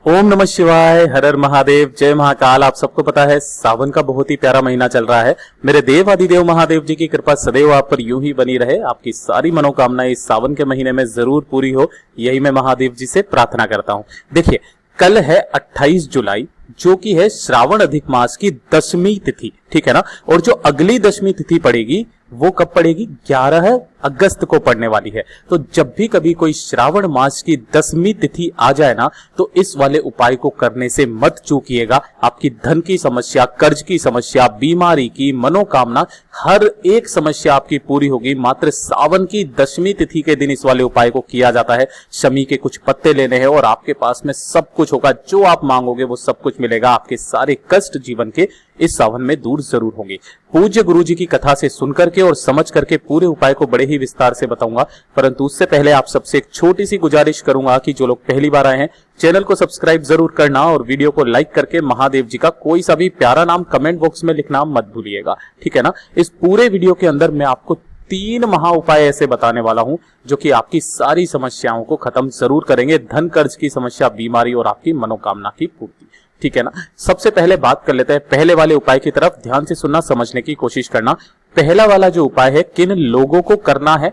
ओम नमः शिवाय, हर हर महादेव, जय महाकाल। आप सबको पता है सावन का बहुत ही प्यारा महीना चल रहा है। मेरे देव आदिदेव महादेव जी की कृपा सदैव आप पर यूं ही बनी रहे। आपकी सारी मनोकामनाएं इस सावन के महीने में जरूर पूरी हो, यही मैं महादेव जी से प्रार्थना करता हूं। देखिए, कल है 28 जुलाई, जो कि है श्रावण अधिक मास की 10वीं तिथि, ठीक है ना। और जो अगली 10वीं तिथि पड़ेगी वो कब पड़ेगी? 11 अगस्त को पड़ने वाली है। तो जब भी कभी कोई श्रावण मास की 10वीं तिथि आ जाए ना, तो इस वाले उपाय को करने से मत चूकिएगा। आपकी धन की समस्या, कर्ज की समस्या, बीमारी की, मनोकामना, हर एक समस्या आपकी पूरी होगी। मात्र सावन की 10वीं तिथि के दिन इस वाले उपाय को किया जाता है। शमी के कुछ पत्ते लेने हैं और आपके पास में सब कुछ होगा। जो आप मांगोगे वो सब कुछ मिलेगा। आपके सारे कष्ट जीवन के इस सावन में दूर जरूर होंगे। पूज्य गुरु जी की कथा से सुनकर के और समझ करके पूरे उपाय को बड़े ही विस्तार से बताऊंगा। परंतु उससे पहले आप सबसे एक छोटी सी गुजारिश करूंगा कि जो लोग पहली बार आए हैं, चैनल को सब्सक्राइब जरूर करना और वीडियो को लाइक करके महादेव जी का कोई सा भी प्यारा नाम कमेंट बॉक्स में लिखना मत भूलिएगा, ठीक है ना। इस पूरे वीडियो के अंदर मैं आपको 3 महा उपाय ऐसे बताने वाला हूं जो कि आपकी सारी समस्याओं को खत्म जरूर करेंगे। धन, कर्ज की समस्या, बीमारी और आपकी मनोकामना की पूर्ति, ठीक है ना। सबसे पहले बात कर लेते हैं पहले वाले उपाय की तरफ। ध्यान से सुनना, समझने की कोशिश करना। पहला वाला जो उपाय है, किन लोगों को करना है,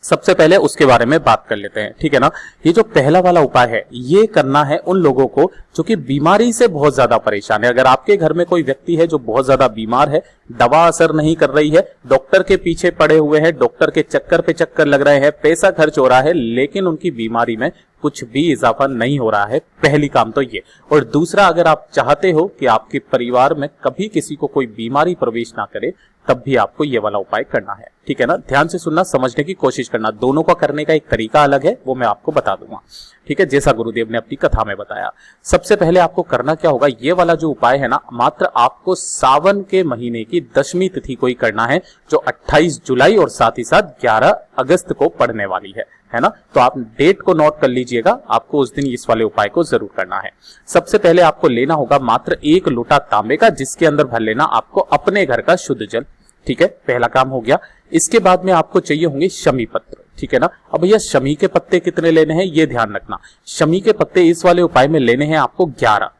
सबसे पहले उसके बारे में बात कर लेते हैं, ठीक है ना। ये जो पहला वाला उपाय है, ये करना है उन लोगों को जो कि बीमारी से बहुत ज्यादा परेशान है। अगर आपके घर में कोई व्यक्ति है जो बहुत ज्यादा बीमार है, दवा असर नहीं कर रही है, डॉक्टर के पीछे पड़े हुए हैं, डॉक्टर के चक्कर पे चक्कर लग रहे हैं, पैसा खर्च हो रहा है, लेकिन उनकी बीमारी में कुछ भी इजाफा नहीं हो रहा है, पहली काम तो ये। और दूसरा, अगर आप चाहते हो कि आपके परिवार में कभी किसी को कोई बीमारी प्रवेश ना करे, तब भी आपको ये वाला उपाय करना है, ठीक है ना। ध्यान से सुनना, समझने की कोशिश करना। दोनों का करने का एक तरीका अलग है, वो मैं आपको बता दूंगा, ठीक है, जैसा गुरुदेव ने अपनी कथा में बताया। सबसे पहले आपको करना क्या होगा, ये वाला जो उपाय है ना, मात्र आपको सावन के महीने की 10वीं तिथि को ही करना है, जो 28 जुलाई और साथ ही साथ 11 अगस्त को पड़ने वाली है ना। तो आप डेट को नोट कर लीजिएगा, आपको उस दिन इस वाले उपाय को जरूर करना है। सबसे पहले आपको लेना होगा मात्र 1 लोटा तांबे का, जिसके अंदर भर लेना आपको अपने घर का शुद्ध जल, ठीक है, पहला काम हो गया। इसके बाद में आपको चाहिए होंगे शमी पत्र, ठीक है ना। अब भैया शमी के पत्ते कितने लेने हैं, ये ध्यान रखना। शमी के पत्ते इस वाले उपाय में लेने हैं आपको 11।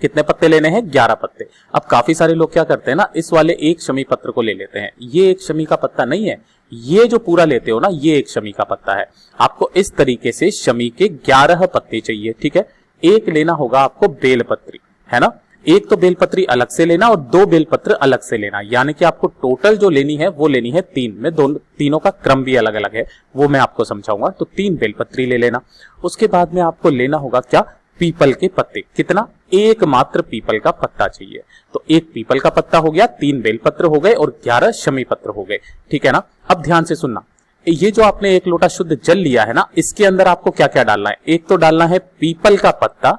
कितने पत्ते लेने हैं? 11 पत्ते। अब काफी सारे लोग क्या करते हैं ना, इस वाले एक शमी पत्र को ले लेते हैं। ये एक शमी का पत्ता नहीं है, ये जो पूरा लेते हो ना, ये एक शमी का पत्ता है। आपको इस तरीके से शमी के 11 पत्ते चाहिए, ठीक है। एक लेना होगा आपको बेलपत्री, है ना। एक तो बेलपत्री अलग से लेना और 2 बेलपत्र अलग से लेना, यानी कि आपको टोटल जो लेनी है वो लेनी है 3 में। तीनों का क्रम भी अलग अलग है, वो मैं आपको समझाऊंगा। तो 3 बेलपत्री ले लेना। उसके बाद में आपको लेना होगा क्या? पीपल के पत्ते। कितना? एक मात्र पीपल का पत्ता चाहिए। तो 1 पीपल का पत्ता हो गया, 3 बेलपत्र हो गए और 11 शमी पत्र हो गए, ठीक है ना। अब ध्यान से सुनना, ये जो आपने 1 लोटा शुद्ध जल लिया है ना, इसके अंदर आपको क्या क्या डालना है? एक तो डालना है पीपल का पत्ता,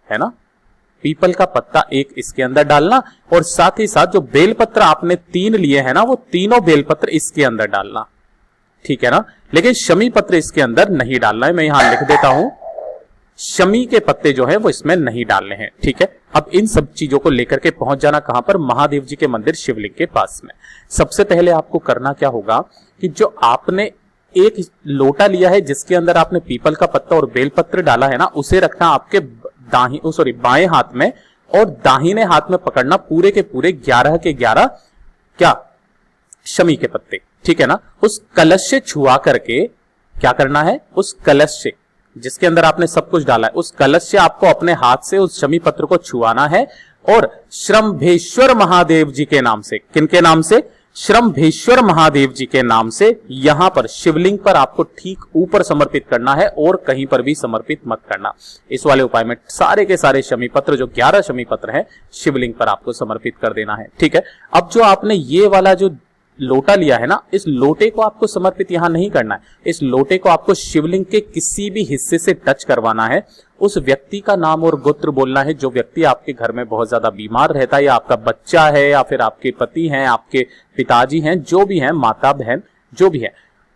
है ना, पीपल का पत्ता एक इसके अंदर डालना, और साथ ही साथ जो बेलपत्र आपने 3 लिए हैं ना, वो तीनों बेलपत्र इसके अंदर डालना, ठीक है ना। लेकिन शमी पत्र इसके अंदर नहीं डालना है, मैं यहां लिख देता हूं, शमी के पत्ते जो है वो इसमें नहीं डालने हैं, ठीक है। अब इन सब चीजों को लेकर के पहुंच जाना कहां पर? महादेव जी के मंदिर शिवलिंग के पास में। सबसे पहले आपको करना क्या होगा कि जो आपने एक लोटा लिया है जिसके अंदर आपने पीपल का पत्ता और बेलपत्र डाला है ना, उसे रखना आपके बाएं हाथ में, और दाहिने हाथ में पकड़ना पूरे के पूरे 11 के 11 क्या? शमी के पत्ते, ठीक है ना। उस कलश से छुआ करके क्या करना है? उस कलश से जिसके अंदर आपने सब कुछ डाला है, उस कलश से आपको अपने हाथ से उस शमी पत्र को छुआना है और श्रम्भेश्वर महादेव जी के नाम से, किनके नाम से? श्रम्भेश्वर महादेव जी के नाम से यहां पर शिवलिंग पर आपको ठीक ऊपर समर्पित करना है, और कहीं पर भी समर्पित मत करना। इस वाले उपाय में सारे के सारे शमी पत्र, जो 11 शमी पत्र हैं, शिवलिंग पर आपको समर्पित कर देना है, ठीक है। अब जो आपने ये वाला जो लोटा लिया है ना, इस लोटे को आपको समर्पित यहां नहीं करना है। इस लोटे को आपको शिवलिंग के किसी भी हिस्से से टच करवाना है। उस व्यक्ति का नाम और गोत्र बोलना है, जो व्यक्ति आपके घर में बहुत ज्यादा बीमार रहता है, या आपका बच्चा है, या फिर आपके पति हैं, आपके पिताजी हैं, जो भी हैं, माता बहन जो भी है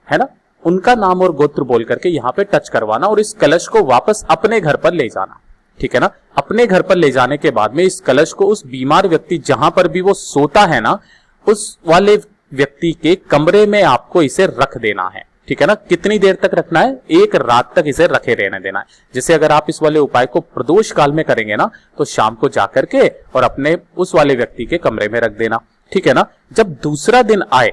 ना, उनका नाम और गोत्र बोल करके यहाँ पे टच करवाना, और इस कलश को वापस अपने घर पर ले जाना, ठीक है ना। अपने घर पर ले जाने के बाद में इस कलश को उस बीमार व्यक्ति जहां पर भी वो सोता है ना, उस वाले व्यक्ति के कमरे में आपको इसे रख देना है, ठीक है ना। कितनी देर तक रखना है? एक रात तक इसे रखे रहने देना है। जैसे अगर आप इस वाले उपाय को प्रदोष काल में करेंगे ना, तो शाम को जाकर के और अपने उस वाले व्यक्ति के कमरे में रख देना, ठीक है ना। जब दूसरा दिन आए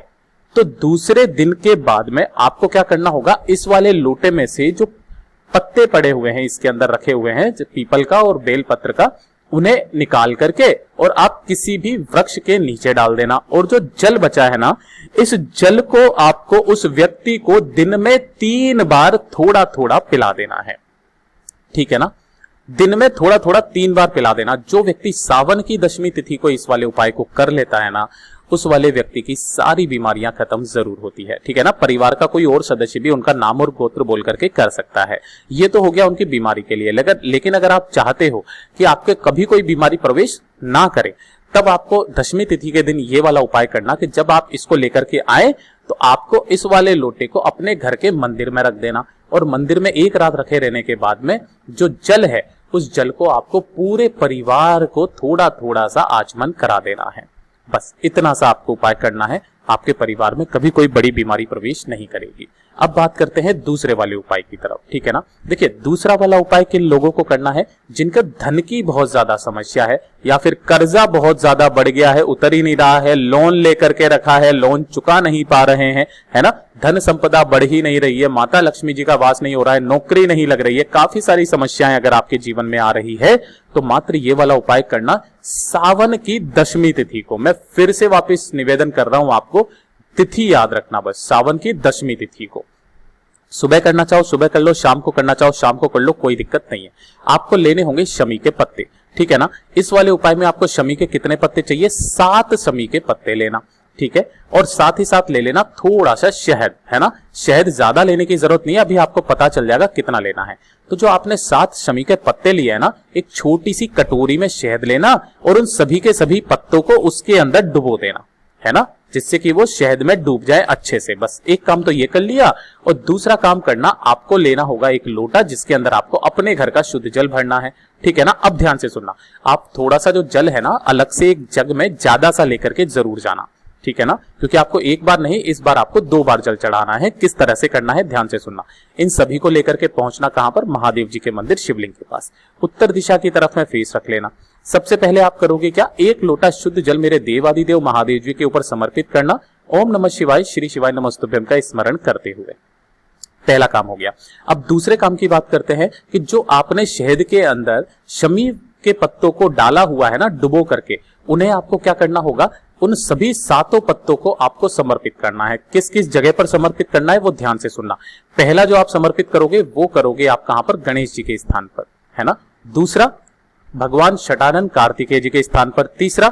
तो दूसरे दिन के बाद में आपको क्या करना होगा, इस वाले लोटे में से जो पत्ते पड़े हुए हैं, इसके अंदर रखे हुए हैं पीपल का और बेल पत्र का, उन्हें निकाल करके और आप किसी भी वृक्ष के नीचे डाल देना। और जो जल बचा है ना, इस जल को आपको उस व्यक्ति को दिन में 3 बार थोड़ा थोड़ा पिला देना है, ठीक है ना। दिन में थोड़ा थोड़ा 3 बार पिला देना। जो व्यक्ति सावन की दशमी तिथि को इस वाले उपाय को कर लेता है ना, उस वाले व्यक्ति की सारी बीमारियां खत्म जरूर होती है, ठीक है ना। परिवार का कोई और सदस्य भी उनका नाम और गोत्र बोल करके कर सकता है। ये तो हो गया उनकी बीमारी के लिए। लेकिन अगर आप चाहते हो कि आपके कभी कोई बीमारी प्रवेश ना करे, तब आपको दशमी तिथि के दिन ये वाला उपाय करना कि जब आप इसको लेकर के आए तो आपको इस वाले लोटे को अपने घर के मंदिर में रख देना और मंदिर में एक रात रखे रहने के बाद में जो जल है, उस जल को आपको पूरे परिवार को थोड़ा थोड़ा सा आचमन करा देना है। बस इतना सा आपको उपाय करना है, आपके परिवार में कभी कोई बड़ी बीमारी प्रवेश नहीं करेगी। अब बात करते हैं दूसरे वाले उपाय की तरफ, ठीक है ना। देखिए, दूसरा वाला उपाय किन लोगों को करना है? जिनका धन की बहुत ज्यादा समस्या है या फिर कर्जा बहुत ज्यादा बढ़ गया है, उतर ही नहीं रहा है, लोन लेकर के रखा है, लोन चुका नहीं पा रहे हैं, है ना, धन संपदा बढ़ ही नहीं रही है, माता लक्ष्मी जी का वास नहीं हो रहा है, नौकरी नहीं लग रही है, काफी सारी समस्याएं अगर आपके जीवन में आ रही है, तो मात्र ये वाला उपाय करना सावन की दशमी तिथि को। मैं फिर से वापस निवेदन कर रहा हूं आपको, तिथि याद रखना, बस सावन की दशमी तिथि को। सुबह करना चाहो सुबह कर लो, शाम को करना चाहो शाम को कर लो, कोई दिक्कत नहीं है। आपको लेने होंगे शमी के पत्ते, ठीक है ना। इस वाले उपाय में आपको शमी के कितने पत्ते चाहिए? 7 शमी के पत्ते लेना, ठीक है। और साथ ही साथ ले लेना थोड़ा सा शहद, है ना। शहद ज्यादा लेने की जरूरत नहीं है, अभी आपको पता चल जाएगा कितना लेना है। तो जो आपने 7 शमी के पत्ते लिए है ना, एक छोटी सी कटोरी में शहद लेना और उन सभी के सभी पत्तों को उसके अंदर डुबो देना, है ना, जिससे कि वो शहद में डूब जाए अच्छे से। बस एक काम तो ये कर लिया। और दूसरा काम करना, आपको लेना होगा एक लोटा जिसके अंदर आपको अपने घर का शुद्ध जल भरना है, ठीक है ना। अब ध्यान से सुनना, आप थोड़ा सा जो जल है ना, अलग से एक जग में ज्यादा सा लेकर के जरूर जाना, ठीक है ना, क्योंकि आपको एक बार नहीं, इस बार आपको 2 बार जल चढ़ाना है। किस तरह से करना है ध्यान से सुनना। इन सभी को लेकर के पहुंचना कहां पर? महादेव जी के मंदिर शिवलिंग के पास। उत्तर दिशा की तरफ में फेस रख लेना। सबसे पहले आप करोगे क्या? एक लोटा शुद्ध जल मेरे देवादिदेव महादेव जी के ऊपर समर्पित करना। ओम नमः शिवाय, श्री शिवाय नमस्तुभ्यम का स्मरण करते हुए। पहला काम हो गया। अब दूसरे काम की बात करते हैं कि जो आपने शहद के अंदर शमी के पत्तों को डाला हुआ है ना, डुबो करके, उन्हें आपको क्या करना होगा? उन सभी 7 पत्तों को आपको समर्पित करना है। किस किस जगह पर समर्पित करना है वो ध्यान से सुनना। पहला जो आप समर्पित करोगे वो करोगे आप कहां पर? गणेश जी के स्थान पर, है ना। दूसरा भगवान शटानंद कार्तिकेय जी के स्थान पर। तीसरा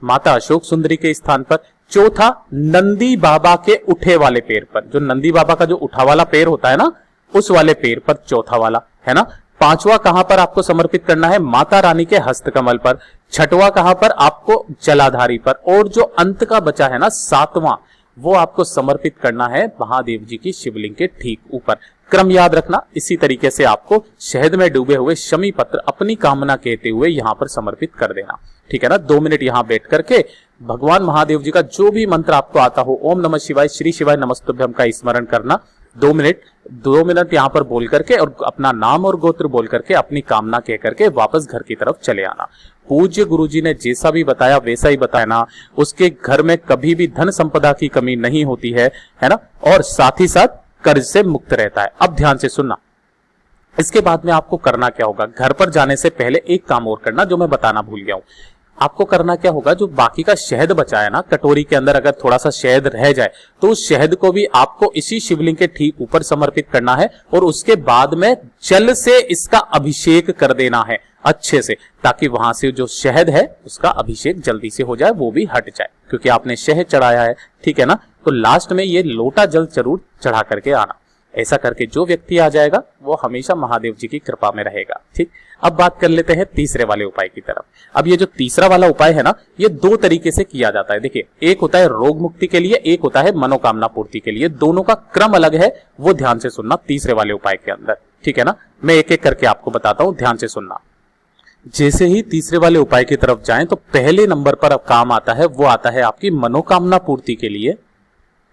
माता अशोक सुंदरी के स्थान पर। चौथा नंदी बाबा के उठे वाले पैर पर, जो नंदी बाबा का जो उठा वाला पैर होता है ना, उस वाले पैर पर चौथा वाला, है ना। पांचवा कहां पर आपको समर्पित करना है? माता रानी के हस्तकमल पर। छठवां कहां पर? आपको जलाधारी पर। और जो अंत का बचा है ना, 7वां, वो आपको समर्पित करना है महादेव जी की शिवलिंग के ठीक ऊपर। क्रम याद रखना। इसी तरीके से आपको शहद में डूबे हुए शमी पत्र अपनी कामना कहते हुए यहां पर समर्पित कर देना, ठीक है ना। 2 मिनट यहां बैठ करके भगवान महादेव जी का जो भी मंत्र आपको आता हो, ओम नमः शिवाय, श्री शिवाय नमस्तुभ्यम का स्मरण करना। 2 मिनट यहां पर बोल करके और अपना नाम और गोत्र बोल करके अपनी कामना कह करके वापस घर की तरफ चले आना। पूज्य गुरुजी ने जैसा भी बताया वैसा ही बताया ना। उसके घर में कभी भी धन संपदा की कमी नहीं होती है ना, और साथ ही साथ कर्ज से मुक्त रहता है। अब ध्यान से सुनना, इसके बाद में आपको करना क्या होगा? घर पर जाने से पहले एक काम और करना जो मैं बताना भूल गया हूं। आपको करना क्या होगा? जो बाकी का शहद बचा है ना कटोरी के अंदर, अगर थोड़ा सा शहद रह जाए तो उस शहद को भी आपको इसी शिवलिंग के ठीक ऊपर समर्पित करना है और उसके बाद में जल से इसका अभिषेक कर देना है अच्छे से, ताकि वहां से जो शहद है उसका अभिषेक जल्दी से हो जाए, वो भी हट जाए, क्योंकि आपने शहद चढ़ाया है, ठीक है ना। तो लास्ट में ये लोटा जल जरूर चढ़ा करके आना। ऐसा करके जो व्यक्ति आ जाएगा वो हमेशा महादेव जी की कृपा में रहेगा, ठीक। अब बात कर लेते हैं तीसरे वाले उपाय की तरफ। अब ये जो तीसरा वाला उपाय है ना, ये 2 तरीके से किया जाता है। देखिए, एक होता है रोग मुक्ति के लिए, एक होता है मनोकामना पूर्ति के लिए। दोनों का क्रम अलग है, वो ध्यान से सुनना तीसरे वाले उपाय के अंदर, ठीक है ना। मैं एक एक करके आपको बताता हूं, ध्यान से सुनना। जैसे ही तीसरे वाले उपाय की तरफ जाएं तो पहले नंबर पर अब काम आता है, वो आता है आपकी मनोकामना पूर्ति के लिए,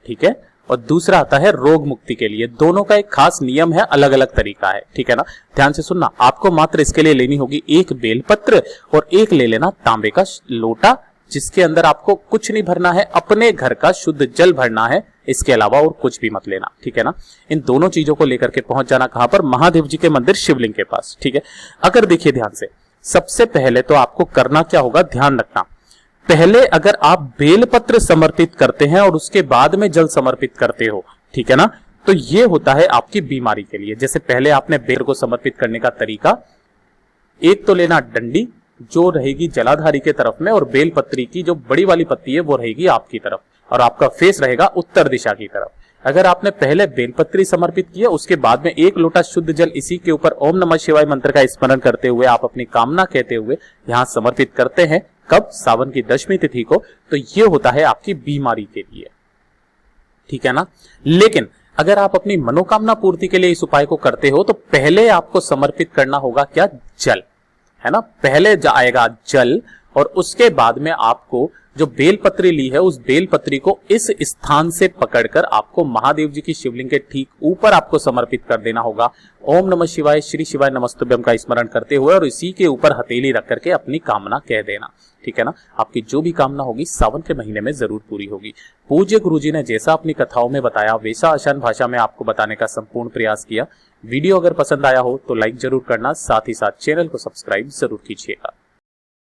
ठीक है। और दूसरा आता है रोग मुक्ति के लिए। दोनों का एक खास नियम है, अलग अलग तरीका है, ठीक है ना। ध्यान से सुनना, आपको मात्र इसके लिए लेनी होगी एक बेलपत्र और एक ले लेना तांबे का लोटा, जिसके अंदर आपको कुछ नहीं भरना है, अपने घर का शुद्ध जल भरना है, इसके अलावा और कुछ भी मत लेना, ठीक है ना। इन दोनों चीजों को लेकर के पहुंच जाना कहां पर, महादेव जी के मंदिर शिवलिंग के पास, ठीक है। अगर देखिए ध्यान से, सबसे पहले तो आपको करना क्या होगा, ध्यान रखना, पहले अगर आप बेलपत्र समर्पित करते हैं और उसके बाद में जल समर्पित करते हो, ठीक है ना, तो ये होता है आपकी बीमारी के लिए। जैसे पहले आपने बेल को समर्पित करने का तरीका, एक तो लेना डंडी जो रहेगी जलाधारी के तरफ में, और बेलपत्री की जो बड़ी वाली पत्ती है वो रहेगी आपकी तरफ, और आपका फेस रहेगा उत्तर दिशा की तरफ। अगर आपने पहले बेलपत्री समर्पित किया, उसके बाद में एक लोटा शुद्ध जल इसी के ऊपर ओम नमः शिवाय मंत्र का स्मरण करते हुए, आप अपनी कामना कहते हुए यहां समर्पित करते हैं, कब, सावन की दशमी तिथि को, तो ये होता है आपकी बीमारी के लिए, ठीक है ना। लेकिन अगर आप अपनी मनोकामना पूर्ति के लिए इस उपाय को करते हो, तो पहले आपको समर्पित करना होगा क्या, जल, है ना। पहले आएगा जल, और उसके बाद में आपको जो बेलपत्री ली है उस बेलपत्री को इस स्थान से पकड़कर आपको महादेव जी की शिवलिंग के ठीक ऊपर आपको समर्पित कर देना होगा। ओम नमः शिवाय, श्री शिवाय नमस्तुभ्यम का स्मरण करते हुए, और इसी के ऊपर हथेली रख करके अपनी कामना कह देना, ठीक है ना। आपकी जो भी कामना होगी सावन के महीने में जरूर पूरी होगी। पूज्य गुरुजी ने जैसा अपनी कथाओं में बताया, वैसा आसान भाषा में आपको बताने का संपूर्ण प्रयास किया। वीडियो अगर पसंद आया हो तो लाइक जरूर करना, साथ ही साथ चैनल को सब्सक्राइब जरूर कीजिएगा।